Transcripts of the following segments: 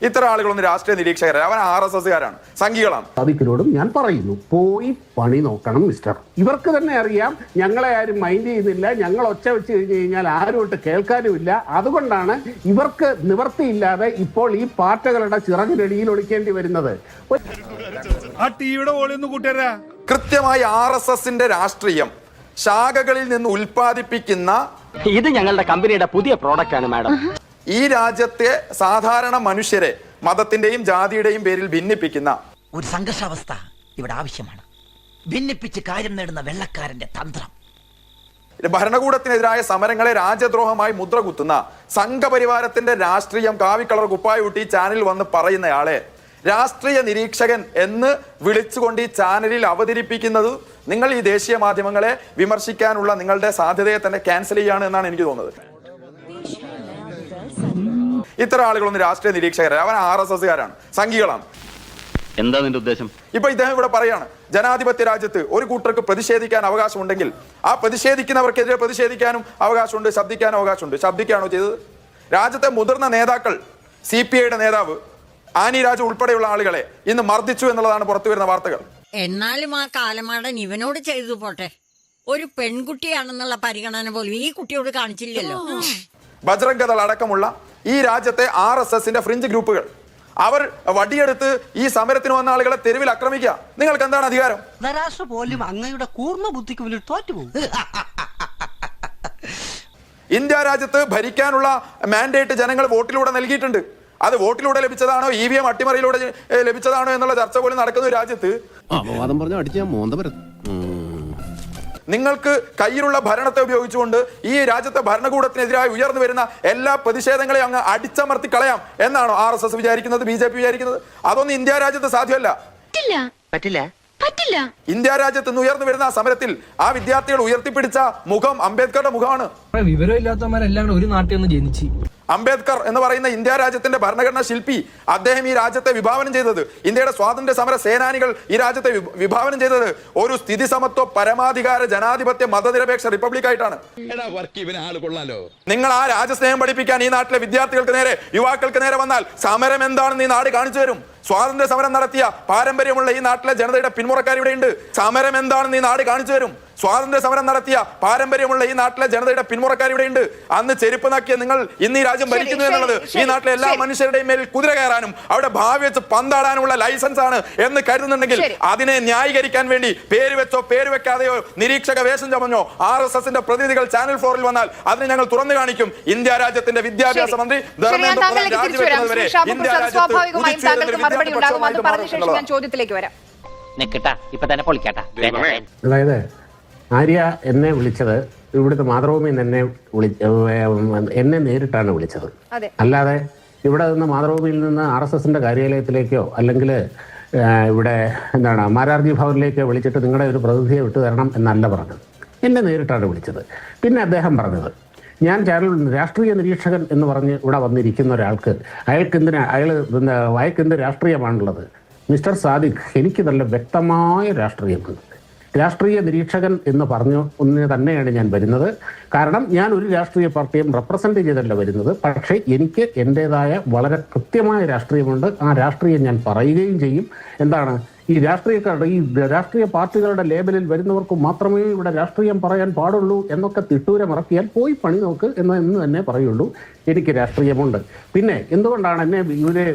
ഇത്തരം ആളുകളൊന്നും രാഷ്ട്രീയ നിരീക്ഷകരാണ്, അവൻ RSSകാരാണ്, സംഘികളാണ്. സാദിഖിനോടും ഞാൻ പറയുന്നു, പോയി പണി നോക്കണം മിസ്റ്റർ. ഇവർക്ക് തന്നെ അറിയാം ഞങ്ങളെ ആരും മൈൻഡ് ചെയ്യുന്നില്ല, ഞങ്ങൾ ഒച്ച വെച്ച് കഴിഞ്ഞ് കഴിഞ്ഞാൽ ആരുമായിട്ട് കേൾക്കാനുമില്ല. അതുകൊണ്ടാണ് ഇവർക്ക് നിവൃത്തിയില്ലാതെ ഇപ്പോൾ ഈ പാർട്ടികളുടെ ചിറകിനടിയിൽ ഒളിക്കേണ്ടി വരുന്നത്. കൃത്യമായി RSSന്റെ രാഷ്ട്രീയം ശാഖകളിൽ നിന്ന് ഉൽപ്പാദിപ്പിക്കുന്ന ഇത് ഞങ്ങളുടെ കമ്പനിയുടെ പുതിയ പ്രോഡക്റ്റ് ആണ് മാഡം. ഈ രാജ്യത്തെ സാധാരണ മനുഷ്യരെ മതത്തിന്റെയും ജാതിയുടെയും പേരിൽ ഭിന്നിപ്പിക്കുന്ന ഒരു സംഘർഷാവസ്ഥ ഇവിടെ ആവശ്യമാണ്. ഭിന്നിപ്പിച്ച് കാര്യം നേടുന്ന വെള്ളക്കാരന്റെ തന്ത്രം, ഭരണകൂടത്തിനെതിരായ സമരങ്ങളെ രാജ്യദ്രോഹമായി മുദ്രകുത്തുന്ന സംഘപരിവാരത്തിന്റെ രാഷ്ട്രീയം കാവിക്കളർ കുപ്പായൂട്ടി ചാനലിൽ വന്ന് പറയുന്നയാളെ രാഷ്ട്രീയ നിരീക്ഷകൻ എന്ന് വിളിച്ചുകൊണ്ട് ഈ ചാനലിൽ അവതരിപ്പിക്കുന്നത് നിങ്ങൾ ഈ ദേശീയ മാധ്യമങ്ങളെ വിമർശിക്കാനുള്ള നിങ്ങളുടെ സാധ്യതയെ തന്നെ ക്യാൻസൽ ചെയ്യാണ് എന്നാണ് എനിക്ക് തോന്നുന്നത്. ഇത്തരം ആളുകളൊന്നും രാഷ്ട്രീയ നിരീക്ഷകരാണ്, അവൻ RSSകാരാണ്, സംഘികളാണ്. എന്താ നിന്റെ ഉദ്ദേശം? ഇപ്പൊ ഇദ്ദേഹം ഇവിടെ പറയാണ്, ജനാധിപത്യ രാജ്യത്ത് ഒരു കൂട്ടർക്ക് പ്രതിഷേധിക്കാൻ അവകാശമുണ്ടെങ്കിൽ ആ പ്രതിഷേധിക്കുന്നവർക്കെതിരെ പ്രതിഷേധിക്കാനും അവകാശമുണ്ട്, ശബ്ദിക്കാനും അവകാശമുണ്ട്. ശബ്ദിക്കുകയാണോ ചെയ്തത്? രാജ്യത്തെ മുതിർന്ന നേതാക്കൾ, CPIയുടെ നേതാവ് ആനി രാജു ഉൾപ്പെടെയുള്ള ആളുകളെ ഇന്ന് മർദ്ദിച്ചു എന്നുള്ളതാണ് പുറത്തു വരുന്ന വാർത്തകൾ. എന്നാലും ആ കാലമാടൻ ഇവനോട് ചെയ്തു പോട്ടെ, ഒരു പെൺകുട്ടിയാണെന്നുള്ള പരിഗണന പോലും ഈ കുട്ടിയോട് കാണിച്ചില്ലല്ലോ. ബജ്രംഗ് ദൾ അടക്കമുള്ള ഈ രാജ്യത്തെ RSSന്റെ ഫ്രിഞ്ച് ഗ്രൂപ്പുകൾ അവർ വടിയെടുത്ത് ഈ സമരത്തിന് വന്ന ആളുകളെ തെരുവിൽ ആക്രമിക്കുക. നിങ്ങൾക്ക് എന്താണ് അധികാരം? പോലും അങ്ങയുടെ കൂർമ്മ ബുദ്ധിക്ക് മുന്നിൽ തോറ്റുപോകും. ഇന്ത്യ രാജ്യത്ത് ഭരിക്കാനുള്ള മാൻഡേറ്റ് ജനങ്ങൾ വോട്ടിലൂടെ നൽകിയിട്ടുണ്ട്. അത് വോട്ടിലൂടെ ലഭിച്ചതാണോ EVM അട്ടിമറിയിലൂടെ ലഭിച്ചതാണോ എന്നുള്ള ചർച്ച പോലും നടക്കുന്ന രാജ്യത്ത് നിങ്ങൾക്ക് കയ്യിലുള്ള ഭരണത്തെ ഉപയോഗിച്ചുകൊണ്ട് ഈ രാജ്യത്തെ ഭരണകൂടത്തിനെതിരായി ഉയർന്നു വരുന്ന എല്ലാ പ്രതിഷേധങ്ങളെയും അങ്ങ് അടിച്ചമർത്തി കളയാം എന്നാണോ RSS വിചാരിക്കുന്നത്, BJP വിചാരിക്കുന്നത്? അതൊന്നും ഇന്ത്യ രാജ്യത്ത് സാധ്യമല്ല. പറ്റില്ല. ഇന്ത്യ രാജ്യത്ത് നിന്ന് ഉയർന്നു വരുന്ന സമരത്തിൽ ആ വിദ്യാർത്ഥികൾ ഉയർത്തിപ്പിടിച്ച മുഖം അംബേദ്കറുടെ മുഖമാണ്. വിവരമില്ലാത്തവരെല്ലാം ഒരു നാട്ടിൽ നിന്ന് ജനിച്ചു. അംബേദ്കർ എന്ന് പറയുന്ന ഇന്ത്യ രാജ്യത്തിന്റെ ഭരണഘടനാ ശില്പി, അദ്ദേഹം ഈ രാജ്യത്തെ വിഭാവനം ചെയ്തത്, ഇന്ത്യയുടെ സ്വാതന്ത്ര്യ സമര സേനാനികൾ ഈ രാജ്യത്തെ വിഭാവനം ചെയ്തത് ഒരു സ്ഥിതി സമത്വ പരമാധികാര ജനാധിപത്യ മതനിരപേക്ഷ റിപ്പബ്ലിക് ആയിട്ടാണ്. നിങ്ങൾ ആ രാജ്യസ്നേഹം പഠിപ്പിക്കാൻ ഈ നാട്ടിലെ വിദ്യാർത്ഥികൾക്ക് നേരെ, യുവാക്കൾക്ക് നേരെ വന്നാൽ സമരം എന്താണെന്ന് ഈ നാട് കാണിച്ചു തരും. സ്വാതന്ത്ര്യ സമരം നടത്തിയ പാരമ്പര്യമുള്ള ഈ നാട്ടിലെ ജനതയുടെ പിന്മുറക്കാർ ഇവിടെയുണ്ട്. സമരം എന്താണെന്ന് ഈ നാട് കാണിച്ചു തരും. സ്വാതന്ത്ര്യ സമരം നടത്തിയ പാരമ്പര്യമുള്ള ഈ നാട്ടിലെ ജനതയുടെ പിന്മുറക്കാർ ഇവിടെയുണ്ട്. അന്ന് ചെരുപ്പ് നക്കിയ നിങ്ങൾ ഇന്ന് ഈ രാജ്യം ഭരിക്കുന്നു എന്നുള്ളത് ഈ നാട്ടിലെ എല്ലാ മനുഷ്യരുടെയും മേൽ കുതിര കയറാനും അവിടെ ഭാവി വെച്ച് പന്താടാനുമുള്ള ലൈസൻസ് ആണ് എന്ന് കരുതുന്നുണ്ടെങ്കിൽ അതിനെ ന്യായീകരിക്കാൻ വേണ്ടി പേര് വെച്ചോ പേര് വെക്കാതെയോ നിരീക്ഷക വേഷം ചമഞ്ഞോ RSSന്റെ പ്രതിനിധികൾ ചാനൽ 4-ൽ വന്നാൽ അതിനെ ഞങ്ങൾ തുറന്നു കാണിക്കും. ഇന്ത്യ രാജ്യത്തിന്റെ വിദ്യാഭ്യാസ മന്ത്രി ധർമ്മേന്ദ്ര പ്രധാൻ രാജിവെക്കുന്നതുവരെ ഇന്ത്യ അതായത് ആര്യ എന്നെ വിളിച്ചത് ഇവിടുത്തെ മാതൃഭൂമി എന്നെ നേരിട്ടാണ് വിളിച്ചത്. അല്ലാതെ ഇവിടെ നിന്ന് മാതൃഭൂമിയിൽ നിന്ന് RSSന്റെ കാര്യാലയത്തിലേക്കോ അല്ലെങ്കിൽ ഇവിടെ എന്താണ് മാരാർജി ഭവനിലേക്കോ വിളിച്ചിട്ട് നിങ്ങളുടെ ഒരു പ്രതിനിധിയെ വിട്ടു തരണം എന്നല്ല പറഞ്ഞത്. എന്നെ നേരിട്ടാണ് വിളിച്ചത്. പിന്നെ അദ്ദേഹം പറഞ്ഞത്, ഞാൻ രാഷ്ട്രീയ നിരീക്ഷകൻ എന്ന് പറഞ്ഞ് ഇവിടെ വന്നിരിക്കുന്ന ഒരാൾക്ക് അയാൾക്ക് എന്ത് രാഷ്ട്രീയമാണുള്ളത്? മിസ്റ്റർ സാദിഖ്, എനിക്ക് നല്ല വ്യക്തമായ രാഷ്ട്രീയമുണ്ട്. രാഷ്ട്രീയ നിരീക്ഷകൻ എന്ന് പറഞ്ഞു ഒന്നിന് തന്നെയാണ് ഞാൻ വരുന്നത്. കാരണം ഞാൻ ഒരു രാഷ്ട്രീയ പാർട്ടിയും റെപ്രസെൻ്റ് ചെയ്തല്ല വരുന്നത്. പക്ഷേ എനിക്ക് എൻ്റേതായ വളരെ കൃത്യമായ രാഷ്ട്രീയമുണ്ട്. ആ രാഷ്ട്രീയം ഞാൻ പറയുകയും ചെയ്യും. എന്താണ് ഈ രാഷ്ട്രീയ പാർട്ടികളുടെ ലേബലിൽ വരുന്നവർക്ക് മാത്രമേ ഇവിടെ രാഷ്ട്രീയം പറയാൻ പാടുള്ളൂ എന്നൊക്കെ തിട്ടൂരമിറക്കിയാൽ പോയി പണി നോക്ക് എന്ന് തന്നെ പറയുള്ളൂ. എനിക്ക് രാഷ്ട്രീയമുണ്ട്. പിന്നെ എന്തുകൊണ്ടാണ് എന്നെ ഇവരെ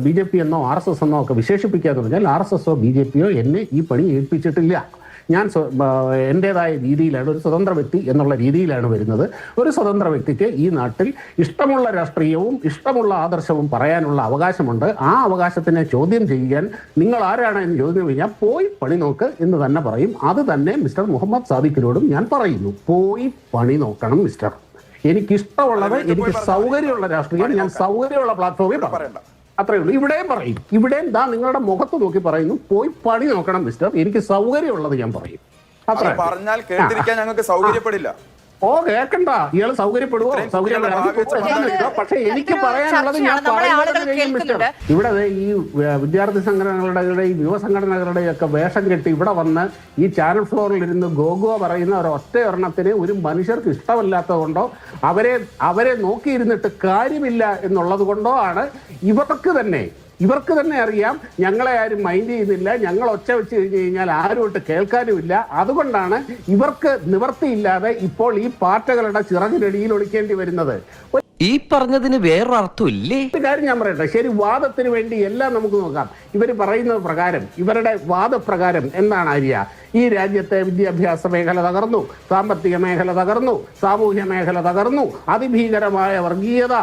BJP എന്നോ RSS എന്നോ ഒക്കെ വിശേഷിപ്പിക്കാന്ന് പറഞ്ഞാൽ RSSോ BJPയോ എന്നെ ഈ പണി ഏൽപ്പിച്ചിട്ടില്ല. ഞാൻ എൻ്റേതായ രീതിയിലാണ്, ഒരു സ്വതന്ത്ര വ്യക്തി എന്നുള്ള രീതിയിലാണ് വരുന്നത്. ഒരു സ്വതന്ത്ര വ്യക്തിക്ക് ഈ നാട്ടിൽ ഇഷ്ടമുള്ള രാഷ്ട്രീയവും ഇഷ്ടമുള്ള ആദർശവും പറയാനുള്ള അവകാശമുണ്ട്. ആ അവകാശത്തിനെ ചോദ്യം ചെയ്യാൻ നിങ്ങൾ ആരാണ് എന്ന് ചോദ്യം കഴിഞ്ഞാൽ പോയി പണി നോക്ക് എന്ന് തന്നെ പറയും. അത് തന്നെ മിസ്റ്റർ മുഹമ്മദ് സാദിഖിനോടും ഞാൻ പറയുന്നു, പോയി പണി നോക്കണം മിസ്റ്റർ. എനിക്കിഷ്ടമുള്ളത്, എനിക്ക് സൗകര്യമുള്ള രാഷ്ട്രീയം ഞാൻ സൗകര്യമുള്ള പ്ലാറ്റ്ഫോമിൽ പറയണ്ട, അത്രേ ഉള്ളൂ. ഇവിടെയും പറയും, ഇവിടെയും നിങ്ങളുടെ മുഖത്ത് നോക്കി പറയുന്നു, പോയി പണി നോക്കണം മിസ്റ്റർ, എനിക്ക് സൗകര്യമുള്ളത് ഞാൻ പറയും. പറഞ്ഞാൽ കേട്ടിരിക്കാൻ ഞങ്ങൾക്ക് സൗകര്യപ്പെടില്ല. ഓ കേൾക്കണ്ട, ഇയാൾ സൗകര്യപ്പെടുവോ സൗകര്യം പക്ഷെ എനിക്ക് പറയാനുള്ളത് ഞാൻ പറയുന്നത് ഇവിടെ ഈ വിദ്യാർത്ഥി സംഘടനകളുടെ ഈ യുവസംഘടനകളുടെ ഒക്കെ വേഷം കെട്ടി ഇവിടെ വന്ന് ഈ ചാനൽ ഫ്ലോറിൽ ഇരുന്ന് ഗോഗോ പറയുന്ന ഒരൊറ്റ ഒരെണ്ണത്തിന് ഒരു മനുഷ്യർക്ക് ഇഷ്ടമല്ലാത്തത് കൊണ്ടോ അവരെ നോക്കിയിരുന്നിട്ട് കാര്യമില്ല എന്നുള്ളത് കൊണ്ടോ ആണ് ഇവർക്ക് തന്നെ അറിയാം ഞങ്ങളെ ആരും മൈൻഡ് ചെയ്യുന്നില്ല, ഞങ്ങൾ ഒച്ച വെച്ച് കഴിഞ്ഞ് കഴിഞ്ഞാൽ ആരുമായിട്ട് കേൾക്കാനുമില്ല. അതുകൊണ്ടാണ് ഇവർക്ക് നിവർത്തിയില്ലാതെ ഇപ്പോൾ ഈ പാർട്ടികളുടെ ചിറകിനടിയിൽ ഒളിക്കേണ്ടി വരുന്നത്. ഈ പറഞ്ഞതിന് വേറൊരർത്ഥം ഇല്ലേ? ഒരു കാര്യം ഞാൻ പറയട്ടെ, ശരി, വാദത്തിന് വേണ്ടി എല്ലാം നമുക്ക് നോക്കാം. ഇവർ പറയുന്നത് പ്രകാരം, ഇവരുടെ വാദപ്രകാരം എന്താണ് ആര്യ? ഈ രാജ്യത്തെ വിദ്യാഭ്യാസ മേഖല തകർന്നു, സാമ്പത്തിക മേഖല തകർന്നു, സാമൂഹ്യ മേഖല തകർന്നു, അതിഭീകരമായ വർഗീയത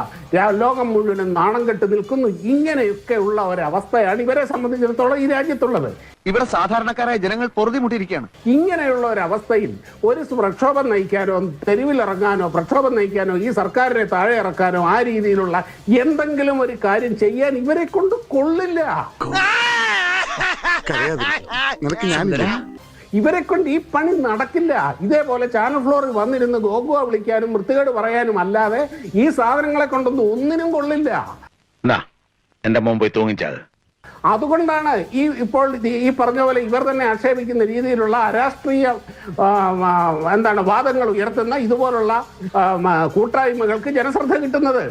ലോകം മുഴുവനും നാണം കെട്ട് നിൽക്കുന്നു. ഇങ്ങനെയൊക്കെ ഉള്ള ഒരവസ്ഥയാണ് ഇവരെ സംബന്ധിച്ചിടത്തോളം ഈ രാജ്യത്തുള്ളത്. ഇവിടെ സാധാരണക്കാരായ ജനങ്ങൾ പൊറുതിമുട്ടിയിരിക്കുകയാണ്. ഇങ്ങനെയുള്ള ഒരു അവസ്ഥയിൽ ഒരു പ്രക്ഷോഭം നയിക്കാനോ തെരുവിലിറങ്ങാനോ പ്രക്ഷോഭം നയിക്കാനോ ഈ സർക്കാരിനെ താഴെ ഇറക്കാനോ ആ രീതിയിലുള്ള എന്തെങ്കിലും ഒരു കാര്യം ചെയ്യാൻ ഇവരെ കൊണ്ട് കൊള്ളില്ല. ഇവരെ കൊണ്ട് ഈ പണി നടക്കില്ല. ഇതേപോലെ ചാനൽ ഫ്ലോറിൽ വന്നിരുന്ന് ഗോഗുവ വിളിക്കാനും വൃത്തികേട് പറയാനും അല്ലാതെ ഈ സാധനങ്ങളെ കൊണ്ടൊന്നും ഒന്നിനും കൊള്ളില്ല. എന്റെ മോൻ പോയി തൂങ്ങിച്ചത്. അതുകൊണ്ടാണ് ഇപ്പോൾ ഈ പറഞ്ഞ പോലെ ഇവർ തന്നെ ആക്ഷേപിക്കുന്ന രീതിയിലുള്ള അരാഷ്ട്രീയ വാദങ്ങൾ ഉയർത്തുന്ന ഇതുപോലുള്ള കൂട്ടായ്മകൾക്ക് ജനശ്രദ്ധ കിട്ടുന്നത്.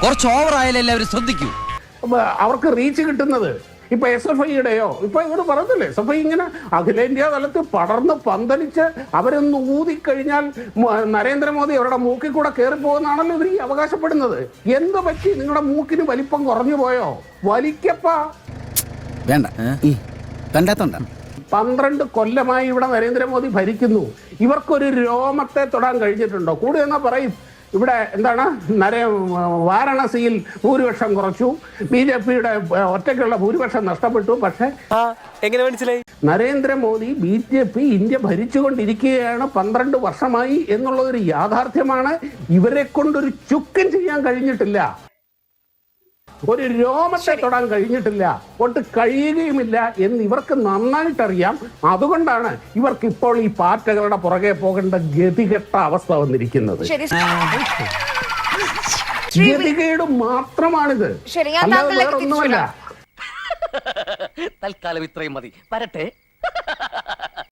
കുറച്ച് ഓവറായാലും എല്ലാവരും ശ്രദ്ധിക്കൂ. അവർക്ക് റീച്ച് കിട്ടുന്നത്. ഇപ്പൊ SFIയുടെയോ ഇപ്പൊ ഇവർ പറഞ്ഞില്ലേ, SFI ഇങ്ങനെ അഖിലേന്ത്യാ തലത്തിൽ പടർന്ന് പന്തലിച്ച് അവരൊന്ന് ഊതിക്കഴിഞ്ഞാൽ നരേന്ദ്രമോദി അവരുടെ മൂക്കിൽ കൂടെ കയറിപ്പോകുന്നാണല്ലോ ഇവർ അവകാശപ്പെടുന്നത്. എന്ത് പറ്റി? നിങ്ങളുടെ മൂക്കിന് വലിപ്പം കുറഞ്ഞു പോയോ? വലിക്കപ്പാ. വേണ്ട കണ്ടാത്തോണ്ട 12 കൊല്ലമായി ഇവിടെ നരേന്ദ്രമോദി ഭരിക്കുന്നു. ഇവർക്കൊരു രോമത്തെ തൊടാൻ കഴിഞ്ഞിട്ടുണ്ടോ? കൂടെ എന്നാ പറയും. ഇവിടെ വാരണാസിയിൽ ഭൂരിപക്ഷം കുറച്ചു, BJPയുടെ ഒറ്റയ്ക്കുള്ള ഭൂരിപക്ഷം നഷ്ടപ്പെട്ടു. പക്ഷേ എങ്ങനെ മനസ്സിലായി? നരേന്ദ്രമോദി BJP ഇന്ത്യ ഭരിച്ചുകൊണ്ടിരിക്കുകയാണ് 12 വർഷമായി എന്നുള്ളതൊരു യാഥാർത്ഥ്യമാണ്. ഇവരെ കൊണ്ടൊരു ചുക്കും ചെയ്യാൻ കഴിഞ്ഞിട്ടില്ല, ഒരു രോമത്തെ തൊടാൻ കഴിഞ്ഞിട്ടില്ല, ഒട്ട് കഴിയുകയുമില്ല എന്ന് ഇവർക്ക് നന്നായിട്ടറിയാം. അതുകൊണ്ടാണ് ഇവർക്ക് ഇപ്പോൾ ഈ പാർട്ടികളുടെ പുറകെ പോകേണ്ട ഗതികെട്ട അവസ്ഥ വന്നിരിക്കുന്നത്. ഗതികേട് മാത്രമാണിത്, അല്ലാതെ വേറൊന്നുമല്ല. തൽക്കാലം ഇത്രയും മതി. വരട്ടെ.